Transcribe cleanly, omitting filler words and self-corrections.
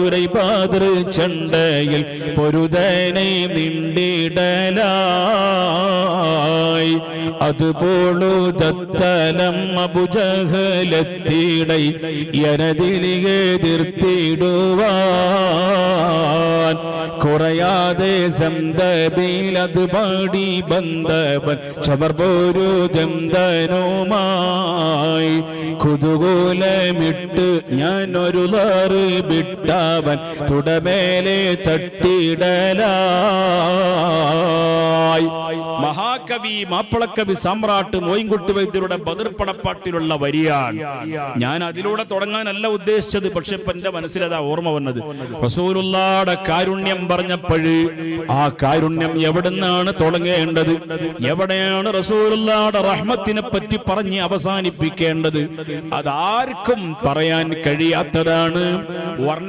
ഉരൈപാതൃ ചണ്ടയിൽ പൊരുതനെ നിണ്ടിടലായി അതുപോളു ദത്തലം അബുജഹലത്തിടൈ യനതിലിയെ എതിർത്തിടുവാൻ കുറയാതെ സന്തബിലത് പാടി ബന്ധവൻ ചവർ പോരു ദന്തനുമായി കുതുകൂലമിട്ട് ഞാൻ ഒരു ലാറ് വിട്ടവൻ തുടമേലെ തട്ടിടലായി. മഹാകവി മാപ്പിളക്കവി സാമ്രാട്ട് മോയിൻകുട്ടി വൈദ്യരുടെ ബദർപ്പടപ്പാട്ടിലുള്ള വരിയാണ്. ഞാൻ അതിലൂടെ തുടങ്ങാനല്ല ഉദ്ദേശിച്ചത്, പക്ഷെ ഇപ്പൊ എന്റെ മനസ്സിലതാ ഓർമ്മ വന്നത്. റസൂലുള്ളാഹിയുടെ കാരുണ്യം പറഞ്ഞപ്പോഴ് ആ കാരുണ്യം എവിടുന്നാണ് തുടങ്ങേണ്ടത്, എവിടെയാണ് റസൂലുള്ളാഹിയുടെ റഹ്മത്തിനെ പറ്റി പറഞ്ഞ് അവസാനിപ്പിക്കേണ്ടത്, അതാർക്കും പറയാൻ കഴിയാത്തതാണ്.